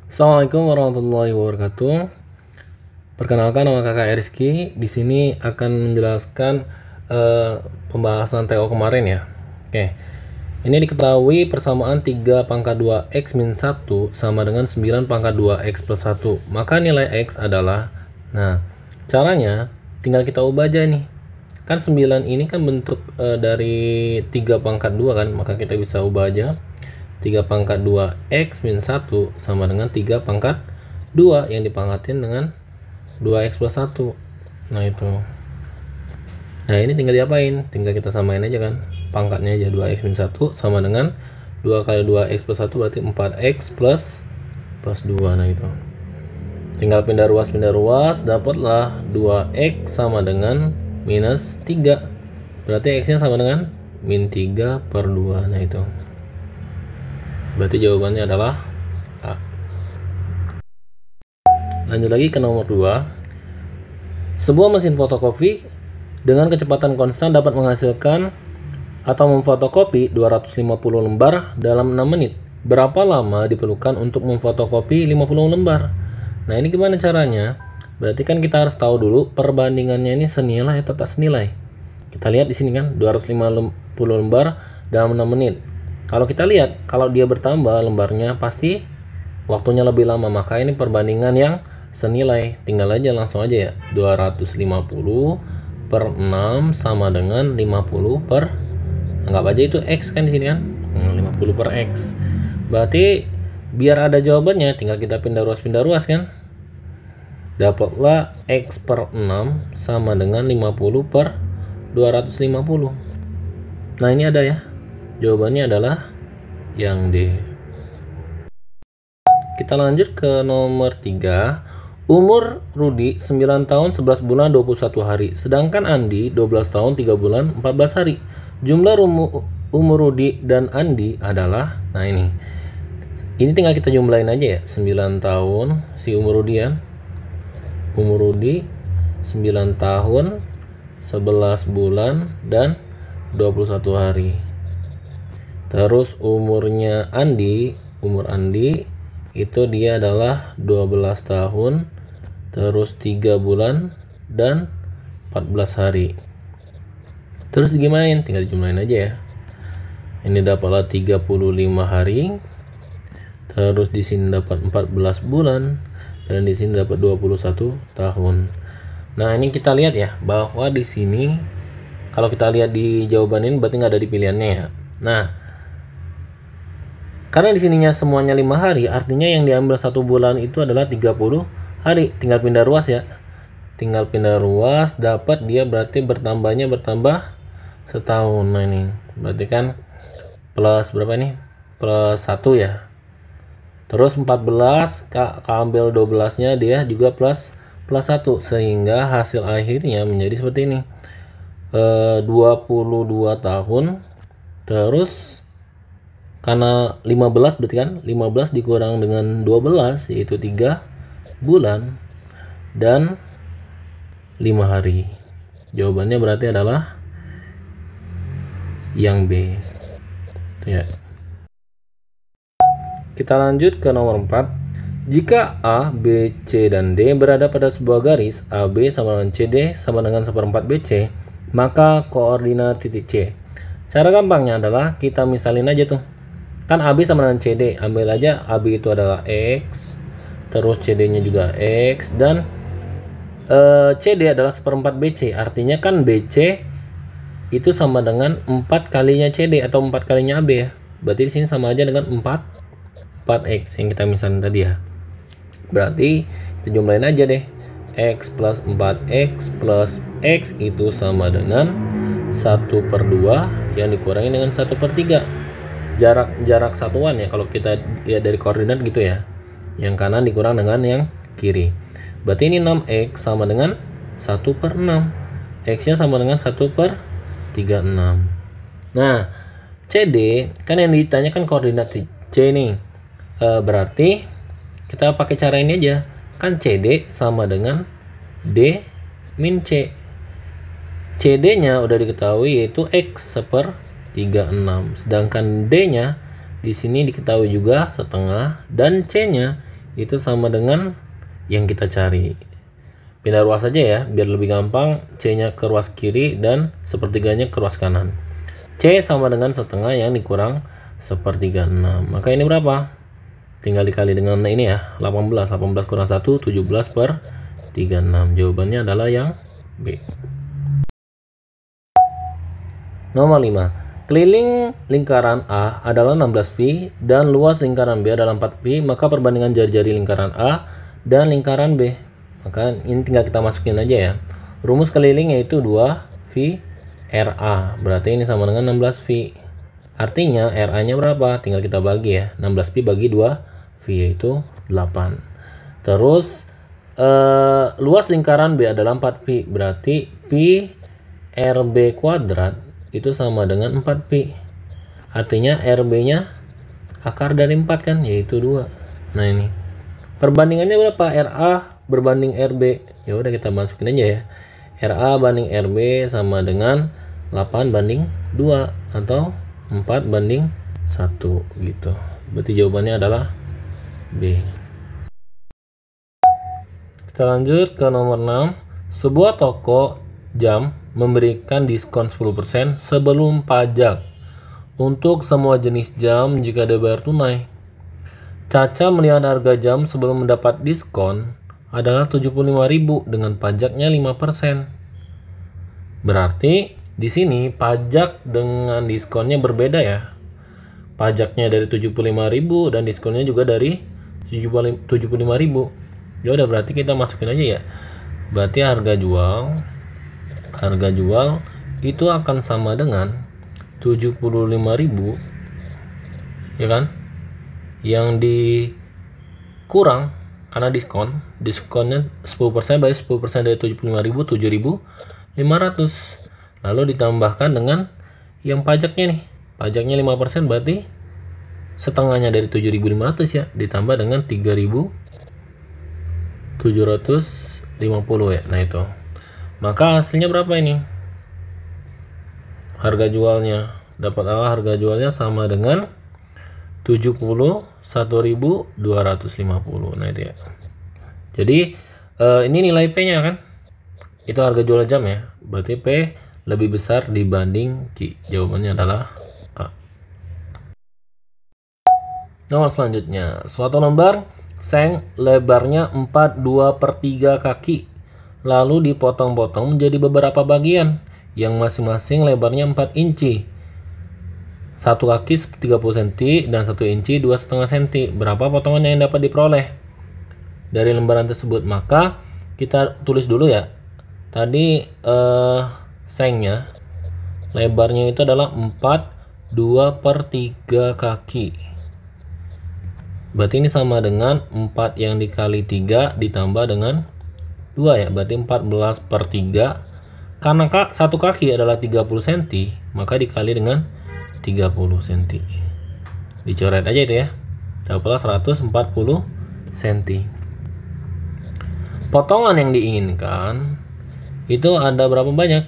Assalamualaikum warahmatullahi wabarakatuh. Perkenalkan, nama kakak Rizky. Di sini akan menjelaskan pembahasan TO kemarin ya. Oke. Ini diketahui persamaan 3 pangkat 2x min 1 sama dengan 9 pangkat 2x plus 1. Maka nilai x adalah, nah caranya tinggal kita ubah aja nih. Kan 9 ini kan bentuk dari 3 pangkat 2 kan, maka kita bisa ubah aja. 3 pangkat 2x min 1 sama dengan 3 pangkat 2 yang dipangkatin dengan 2x plus 1. Nah itu. Nah ini tinggal diapain? Tinggal kita samain aja kan. Pangkatnya aja 2x min 1 sama dengan 2 kali 2x plus 1 berarti 4x plus 2. Nah itu. Tinggal pindah ruas dapatlah 2x sama dengan minus 3. Berarti x nya sama dengan min 3 per 2. Nah itu. Berarti jawabannya adalah A. Lanjut lagi ke nomor 2. Sebuah mesin fotokopi dengan kecepatan konstan dapat menghasilkan atau memfotokopi 250 lembar dalam 6 menit. Berapa lama diperlukan untuk memfotokopi 50 lembar? Nah, ini gimana caranya? Berarti kan kita harus tahu dulu perbandingannya ini senilai atau tak senilai. Kita lihat di sini kan 250 lembar dalam 6 menit. Kalau kita lihat, kalau dia bertambah lembarnya pasti waktunya lebih lama, maka ini perbandingan yang senilai. Tinggal aja langsung aja ya. 250 per 6 sama dengan 50 per, anggap aja itu x kan di sini kan. 50 per x. Berarti biar ada jawabannya tinggal kita pindah ruas kan. Dapatlah x per 6 sama dengan 50 per 250. Nah, ini ada ya. Jawabannya adalah yang D. Kita lanjut ke nomor 3. Umur Rudi 9 tahun 11 bulan 21 hari. Sedangkan Andi 12 tahun 3 bulan 14 hari. Jumlah umur Rudi dan Andi adalah, nah ini tinggal kita jumlahin aja ya. 9 tahun si umur Rudi ya. Umur Rudi 9 tahun 11 bulan dan 21 hari. Terus umur Andi itu dia adalah 12 tahun terus 3 bulan dan 14 hari. Terus gimana? Tinggal dijumlahin aja ya. Ini dapatlah 35 hari. Terus di sini dapat 14 bulan dan di sini dapat 21 tahun. Nah, ini kita lihat ya bahwa di sini kalau kita lihat di jawaban ini berarti nggak ada di pilihannya ya. Nah, karena di sininya semuanya 5 hari, artinya yang diambil 1 bulan itu adalah 30 hari. Tinggal pindah ruas ya. Tinggal pindah ruas, dapat dia berarti bertambah setahun. Nah, ini berarti kan plus berapa nih? Plus 1 ya. Terus 14 ambil 12-nya dia juga plus 1 sehingga hasil akhirnya menjadi seperti ini. 22 tahun terus karena 15 berarti kan 15 dikurang dengan 12 yaitu 3 bulan dan 5 hari. Jawabannya berarti adalah yang B ya. Kita lanjut ke nomor 4. Jika A, B, C, dan D berada pada sebuah garis, AB sama dengan CD sama dengan 1/4 BC, maka koordinat titik C. Cara gampangnya adalah kita misalin aja tuh. Kan AB sama dengan CD, ambil aja AB itu adalah X, terus CD nya juga X, dan CD adalah 1/4 BC, artinya kan BC itu sama dengan 4 kalinya CD atau 4 kalinya AB ya. Berarti di sini sama aja dengan 4X yang kita misalin tadi ya. Berarti kita jumlahin aja deh. X plus 4X plus X itu sama dengan 1/2 yang dikurangi dengan 1/3. Jarak satuan ya kalau kita lihat dari koordinat gitu ya. Yang kanan dikurang dengan yang kiri. Berarti ini 6x sama dengan 1/6. X-nya sama dengan 1/36. Nah, CD kan yang ditanyakan koordinat C nih. Berarti kita pakai cara ini aja. Kan CD sama dengan D min C. CD-nya udah diketahui yaitu X 1/36. Sedangkan D-nya di sini diketahui juga setengah dan C-nya itu sama dengan yang kita cari. Pindah ruas saja ya, biar lebih gampang. C-nya ke ruas kiri dan sepertiganya ke ruas kanan. C sama dengan setengah yang dikurang sepertiga 6. Maka ini berapa? Tinggal dikali dengan ini ya, 18. 18 kurang 1, 17 per 36. Jawabannya adalah yang B. Nomor 5. Keliling lingkaran A adalah 16 pi dan luas lingkaran B adalah 4 pi, maka perbandingan jari-jari lingkaran A dan lingkaran B. Maka ini tinggal kita masukin aja ya. Rumus keliling yaitu 2 pi RA. Berarti ini sama dengan 16 pi. Artinya RA-nya berapa? Tinggal kita bagi ya. 16 pi bagi 2 pi yaitu 8. Terus luas lingkaran B adalah 4 pi. Berarti pi RB kuadrat itu sama dengan 4 pi. Artinya RB-nya akar dari 4 kan, yaitu 2. Nah ini. Perbandingannya berapa? RA berbanding RB. Ya udah kita masukin aja ya. RA banding RB sama dengan 8 banding 2 atau 4 banding 1 gitu. Berarti jawabannya adalah B. Kita lanjut ke nomor 6. Sebuah toko jam memberikan diskon 10% sebelum pajak untuk semua jenis jam jika dibayar tunai. Caca melihat harga jam sebelum mendapat diskon adalah 75.000 dengan pajaknya 5%. Berarti di sini pajak dengan diskonnya berbeda ya. Pajaknya dari 75.000 dan diskonnya juga dari 75.000. Ya udah berarti kita masukin aja ya. Berarti harga jual itu akan sama dengan 75.000 ya kan, yang dikurang karena diskonnya 10%, berarti 10% dari 75.000 7.500, lalu ditambahkan dengan yang pajaknya nih, pajaknya 5%, berarti setengahnya dari 7.500 ya, ditambah dengan 3.750 ya. Nah itu, maka hasilnya berapa ini? Harga jualnya dapat harga jualnya sama dengan 71.250. Nah itu ya. Jadi ini nilai P-nya kan? Itu harga jual jam ya. Berarti P lebih besar dibanding Q. Jawabannya adalah A. Nomor selanjutnya, suatu lembar seng lebarnya 4/2/3 kaki, lalu dipotong-potong menjadi beberapa bagian yang masing-masing lebarnya 4 inci. Satu kaki 30 cm dan 1 inci 2,5 cm. Berapa potongan yang dapat diperoleh dari lembaran tersebut? Maka kita tulis dulu ya. Tadi sengnya lebarnya itu adalah 4/2/3 kaki. Berarti ini sama dengan 4 yang dikali 3 ditambah dengan 2 ya. Berarti 14/3. Karena satu kaki adalah 30 cm, maka dikali dengan 30 cm. Dicoret aja itu ya. Dapatlah 140 cm. Potongan yang diinginkan itu ada berapa banyak?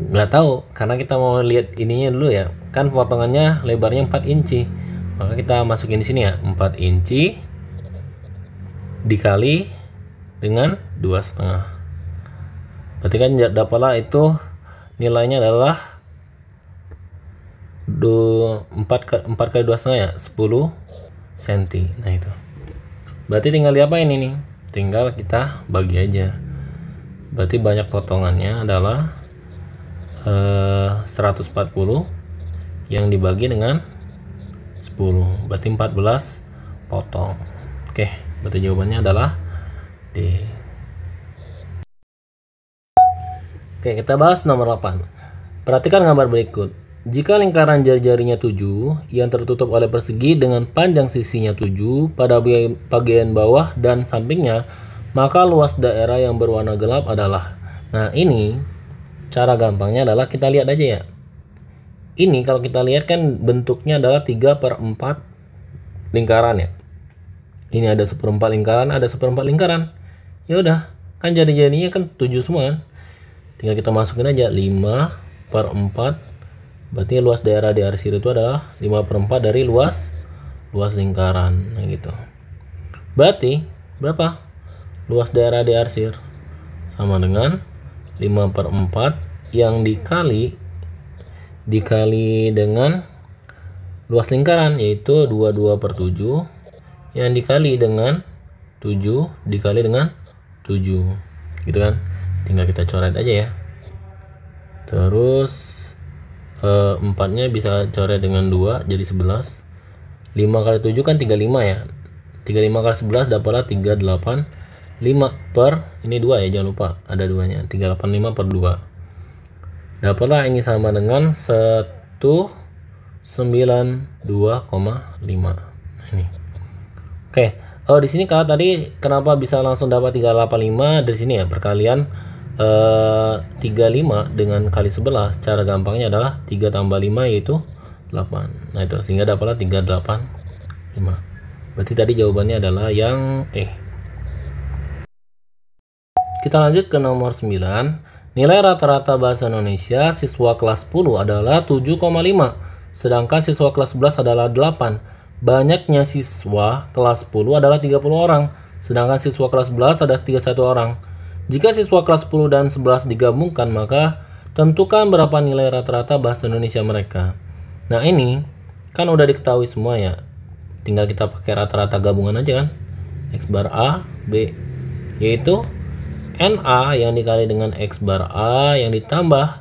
Nggak tahu, karena kita mau lihat ininya dulu ya. Kan potongannya lebarnya 4 inci. Maka kita masukin di sini ya, 4 inci dikali dengan 2,5. Berarti kan dapatlah itu nilainya adalah 4 kali 2,5 ya, 10 cm. Nah itu. Berarti tinggal diapain ini? Tinggal kita bagi aja. Berarti banyak potongannya adalah 140 yang dibagi dengan 10. Berarti 14 potong. Oke, berarti jawabannya adalah D. Oke, kita bahas nomor 8. Perhatikan gambar berikut. Jika lingkaran jari-jarinya 7 yang tertutup oleh persegi dengan panjang sisinya 7 pada bagian bawah dan sampingnya, maka luas daerah yang berwarna gelap adalah. Nah ini cara gampangnya adalah kita lihat aja ya. Ini kalau kita lihat kan bentuknya adalah 3/4 lingkaran ya. Ini ada 1/4 lingkaran, ada 1/4 lingkaran. Ya udah, kan jari-jarinya kan 7 semua kan. Tinggal kita masukin aja 5/4. Berarti luas daerah di arsir itu adalah 5/4 dari luas luas lingkaran. Nah gitu. Berarti berapa? Luas daerah diarsir sama dengan 5/4 yang dikali dengan luas lingkaran, yaitu 22/7 yang dikali dengan 7 dikali dengan 7 gitu kan. Tinggal kita coret aja ya. Terus 4-nya bisa coret dengan 2 jadi 11. 5 kali 7 kan 35 ya. 35 kali 11 dapatlah 385 per ini 2 ya, jangan lupa ada 2-nya. 385 per 2. Dapatlah ini sama dengan 192,5. Nah, ini. Oke. Oh, di sini kalau tadi kenapa bisa langsung dapat 385 dari sini ya, perkalian 35 dengan kali 11. Cara gampangnya adalah 3 tambah 5 yaitu 8. Nah, itu sehingga dapatlah 385. Berarti tadi jawabannya adalah yang E. Kita lanjut ke nomor 9. Nilai rata-rata bahasa Indonesia siswa kelas 10 adalah 7,5, sedangkan siswa kelas 11 adalah 8. Banyaknya siswa kelas 10 adalah 30 orang, sedangkan siswa kelas 11 ada 31 orang. Jika siswa kelas 10 dan 11 digabungkan, maka tentukan berapa nilai rata-rata bahasa Indonesia mereka. Nah, ini kan udah diketahui semua ya. Tinggal kita pakai rata-rata gabungan aja kan. X bar A, B, yaitu NA yang dikali dengan X bar A yang ditambah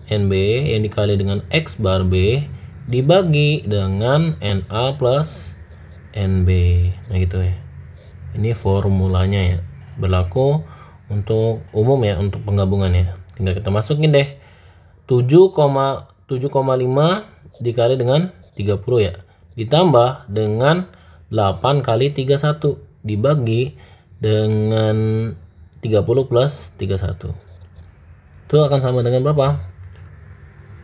NB yang dikali dengan X bar B dibagi dengan NA plus NB. Nah gitu ya. Ini formulanya ya. Berlaku untuk umum ya, untuk penggabungan ya. Tinggal kita masukin deh. 7,5 dikali dengan 30 ya. Ditambah dengan 8 kali 31 dibagi dengan 30 plus 31. Itu akan sama dengan berapa?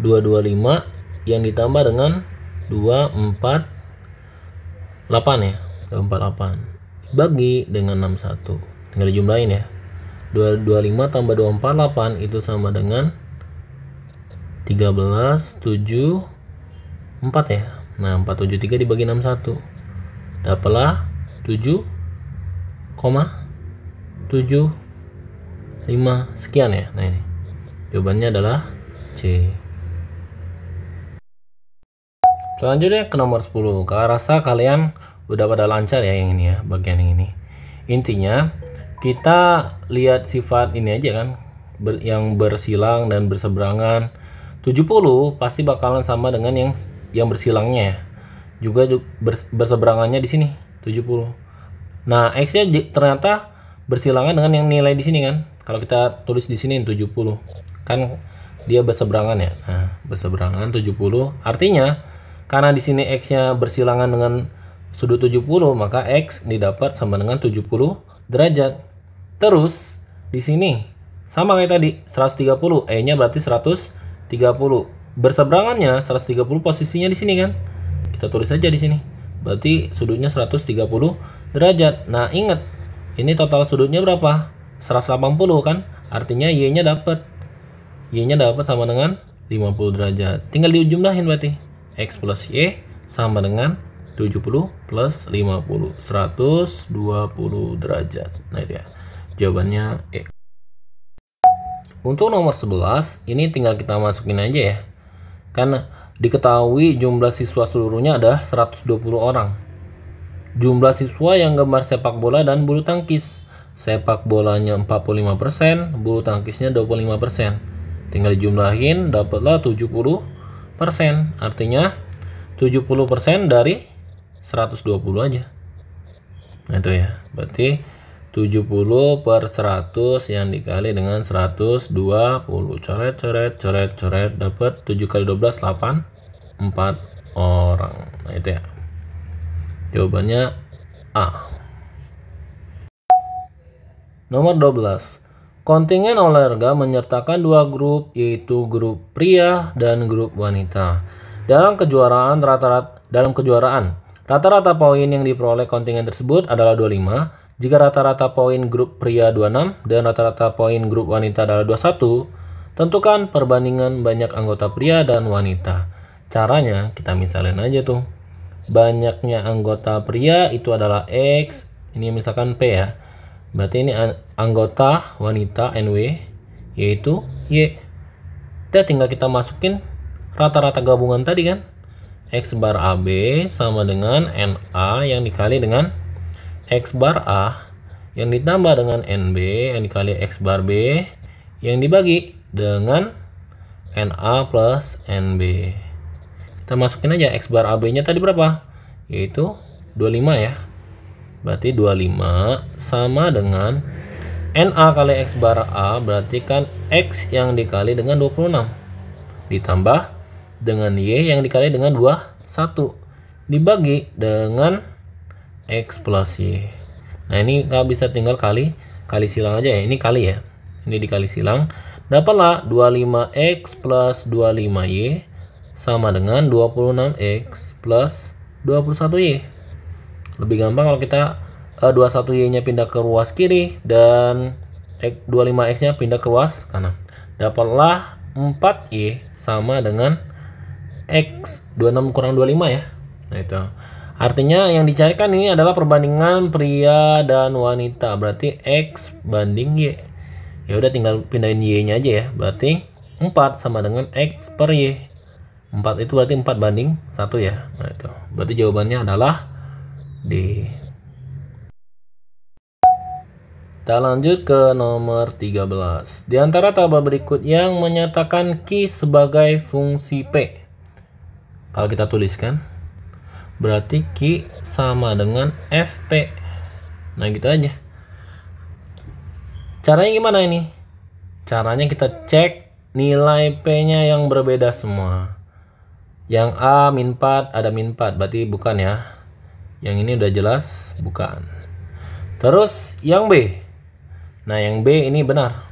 225 yang ditambah dengan 248 ya. 248 bagi dengan 61. Tinggal dijumlahin ya. 225 tambah 248 itu sama dengan 1374 ya. Nah, 473 dibagi 61. Dapatlah 7,75 sekian ya. Nah, ini jawabannya adalah C. Selanjutnya ke nomor 10. Rasa kalian udah pada lancar ya yang ini ya, bagian yang ini. Intinya kita lihat sifat ini aja kan, yang bersilang dan berseberangan. 70 pasti bakalan sama dengan yang bersilangnya ya. Juga berseberangannya di sini 70. Nah, X-nya ternyata bersilangan dengan yang nilai di sini kan. Kalau kita tulis di sini 70 kan dia berseberangan ya. Nah, berseberangan 70 artinya karena di sini X-nya bersilangan dengan sudut 70, maka X didapat sama dengan 70 derajat. Terus di sini sama kayak tadi 130, E-nya berarti 130. Berseberangannya 130 posisinya di sini kan. Kita tulis aja di sini. Berarti sudutnya 130 derajat. Nah, ingat, ini total sudutnya berapa? 180 kan? Artinya Y-nya dapat. Y-nya dapat sama dengan 50 derajat. Tinggal dijumlahin berarti. X plus Y sama dengan 70 plus 50, 120 derajat. Nah, itu ya. Jawabannya E. Untuk nomor 11, ini tinggal kita masukin aja ya. Karena diketahui jumlah siswa seluruhnya ada 120 orang. Jumlah siswa yang gemar sepak bola dan bulu tangkis. Sepak bolanya 45%, bulu tangkisnya 25%. Tinggal dijumlahin, dapatlah 70%. Artinya 70% dari 120 aja. Nah, itu ya. Berarti 70 per 100 yang dikali dengan 120. Coret, dapat 7 kali 12, 8. 4 orang. Nah, itu ya. Jawabannya A. Nomor 12. Kontingen olahraga menyertakan dua grup, yaitu grup pria dan grup wanita. Dalam kejuaraan rata-rata poin yang diperoleh kontingen tersebut adalah 25. Jika rata-rata poin grup pria 26 dan rata-rata poin grup wanita adalah 21, tentukan perbandingan banyak anggota pria dan wanita. Caranya kita misalin aja tuh. banyaknya anggota pria itu adalah X. Ini misalkan P ya. Berarti ini anggota wanita NW yaitu Y. Udah tinggal kita masukin rata-rata gabungan tadi kan. X bar AB sama dengan NA yang dikali dengan X bar A yang ditambah dengan NB yang dikali X bar B yang dibagi dengan NA plus NB. Kita masukin aja X bar AB nya tadi berapa? Yaitu 25 ya. Berarti 25 sama dengan NA kali X bar A, berarti kan X yang dikali dengan 26 ditambah dengan Y yang dikali dengan 21 dibagi dengan X plus Y. Nah ini nggak bisa tinggal kali silang aja ya. Ini kali ya. Ini dikali silang. Dapatlah 25X plus 25Y sama dengan 26X plus 21Y. Lebih gampang kalau kita 21Y nya pindah ke ruas kiri dan 25X nya pindah ke ruas kanan. Dapatlah 4Y sama dengan X 26 kurang 25 ya. Nah itu artinya yang dicarikan ini adalah perbandingan pria dan wanita, berarti X banding Y. Ya udah tinggal pindahin Y nya aja ya. Berarti 4 sama dengan X per Y. 4 itu berarti 4 banding 1 ya. Nah itu berarti jawabannya adalah D. Kita lanjut ke nomor 13. Di antara tabel berikut yang menyatakan Q sebagai fungsi P. Kalau kita tuliskan, berarti Q sama dengan FP. Nah gitu aja. Caranya gimana ini? Caranya kita cek nilai P-nya yang berbeda semua. Yang A min 4 ada min 4, berarti bukan ya. Yang ini udah jelas bukan. Terus yang B. Nah yang B ini benar.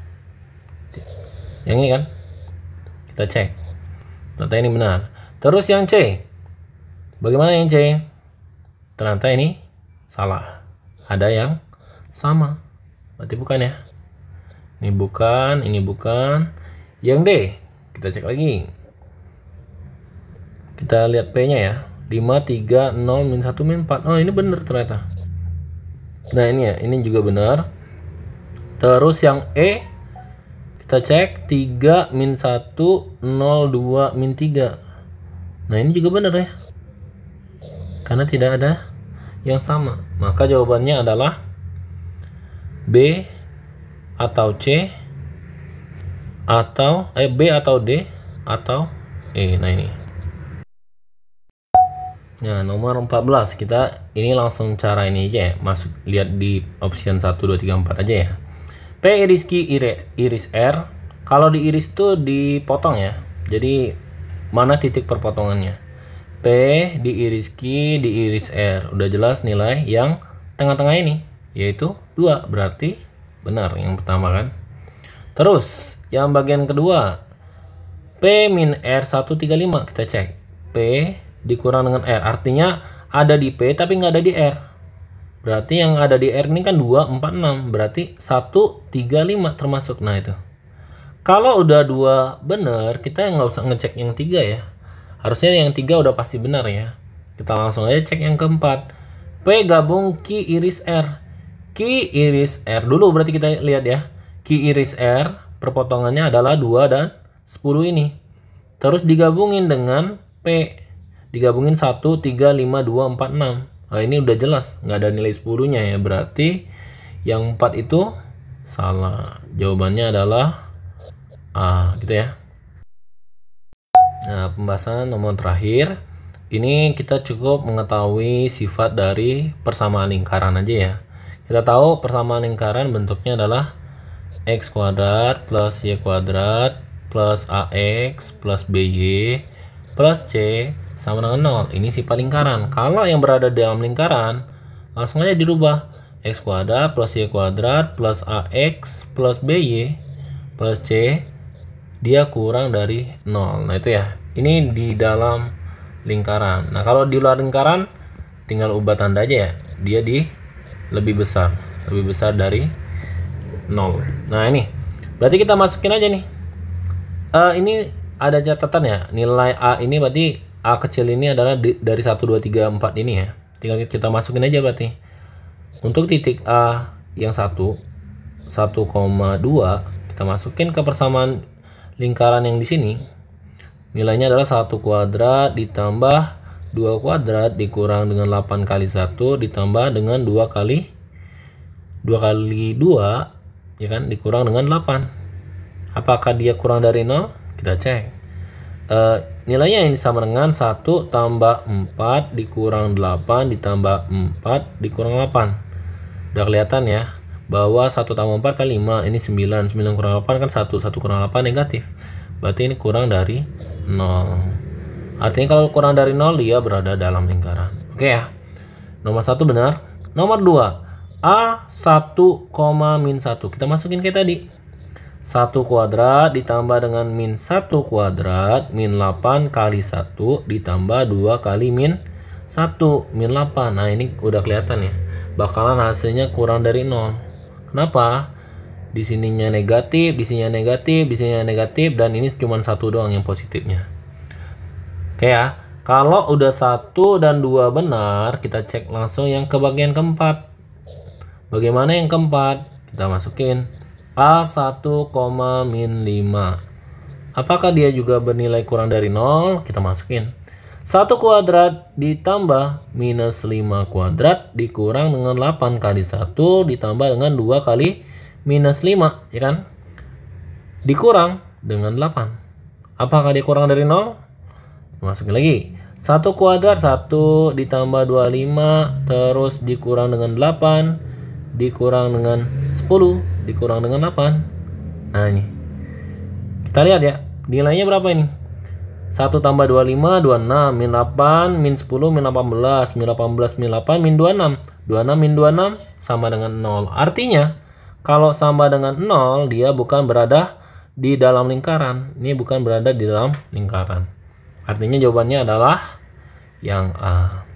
Yang ini kan. Kita cek. Ternyata ini benar. Terus yang C. Bagaimana yang C? Ternyata ini salah. Ada yang sama. Berarti bukan ya. Ini bukan, ini bukan. Yang D. Kita cek lagi. Kita lihat P-nya ya. 5, 3, 0, min 1, min 4. Oh ini benar ternyata. Nah ini ya. Ini juga benar. Terus yang E. Kita cek 3, min 1, 0, 2, min 3. Nah ini juga benar ya. Karena tidak ada yang sama. Maka jawabannya adalah B atau C atau B atau D atau E. Nah ini. Nah nomor 14 kita ini langsung cara ini aja ya. Masuk lihat di option 1, 2, 3, 4 aja ya. P iris Q iris R. Kalau di iris tuh dipotong ya. Jadi mana titik perpotongannya? P di iris Q di iris R. Udah jelas nilai yang tengah-tengah ini yaitu 2. Berarti benar yang pertama kan. Terus yang bagian kedua P min R 135 kita cek. P dikurang dengan R. Artinya ada di P tapi nggak ada di R. Berarti yang ada di R ini kan 2, 4, 6. Berarti 1, 3, 5 termasuk. Nah itu. Kalau udah 2 benar, kita nggak usah ngecek yang 3 ya. Harusnya yang 3 udah pasti benar ya. Kita langsung aja cek yang keempat. P gabung Q iris R. Q iris R dulu berarti kita lihat ya. Q iris R perpotongannya adalah 2 dan 10 ini. Terus digabungin dengan P. Digabungin 1, 3, 5, 2, 4, 6. Nah ini udah jelas nggak ada nilai 10 nya ya. Berarti yang 4 itu salah. Jawabannya adalah A gitu ya. Nah pembahasan nomor terakhir. Ini kita cukup mengetahui sifat dari persamaan lingkaran aja ya. Kita tahu persamaan lingkaran bentuknya adalah X kuadrat plus Y kuadrat plus AX plus BY plus C sama dengan 0. Ini sifat lingkaran. Kalau yang berada di dalam lingkaran, langsung aja dirubah. X kuadrat plus Y kuadrat plus AX plus BY plus C, dia kurang dari 0. Nah itu ya. Ini di dalam lingkaran. Nah kalau di luar lingkaran, tinggal ubah tanda aja ya. Dia di lebih besar dari 0. Nah ini. Berarti kita masukin aja nih. Ini ada catatan ya. Nilai A ini berarti A kecil ini adalah dari 1, 2, 3, 4 ini ya. Tinggal kita masukin aja berarti. Untuk titik A yang 1,2 kita masukin ke persamaan lingkaran yang di sini. Nilainya adalah 1 kuadrat ditambah 2 kuadrat dikurang dengan 8 kali 1 ditambah dengan 2 kali 2 ya kan, dikurang dengan 8. Apakah dia kurang dari 0? Kita cek. Nilainya ini sama dengan 1 tambah 4 dikurang 8 ditambah 4 dikurang 8. Udah kelihatan ya bahwa 1 tambah 4 kali 5 ini 9 kurang 8 kan 1 kurang 8 negatif, berarti ini kurang dari 0. Artinya kalau kurang dari 0 dia berada dalam lingkaran. Oke ya, nomor 1 benar. Nomor 2, A1, min 1 kita masukin kayak tadi. 1 kuadrat ditambah dengan min 1 kuadrat min 8 kali 1 ditambah 2 kali min 1 min 8. Nah ini udah kelihatan ya, bakalan hasilnya kurang dari 0. Kenapa? Di sininya negatif, di sininya negatif, di sininya negatif, dan ini cuma 1 doang yang positifnya. Oke ya, kalau udah 1 dan 2 benar, kita cek langsung yang ke bagian keempat. Bagaimana yang keempat? Kita masukin A1, min 5. Apakah dia juga bernilai kurang dari 0? Kita masukin 1 kuadrat ditambah minus 5 kuadrat dikurang dengan 8 kali 1 ditambah dengan 2 kali minus 5, ya kan? Dikurang dengan 8. Apakah dia kurang dari 0? Masukin lagi. 1 kuadrat 1 ditambah 25 terus dikurang dengan 8 dikurang dengan 10 dikurang dengan 8. Nah ini kita lihat ya, nilainya berapa ini? 1 tambah 25 26 min 8 min 10 min 18 min 18 min 8 min 26 26 min 26 sama dengan 0. Artinya kalau sama dengan 0 dia bukan berada di dalam lingkaran. Ini bukan berada di dalam lingkaran. Artinya jawabannya adalah yang A.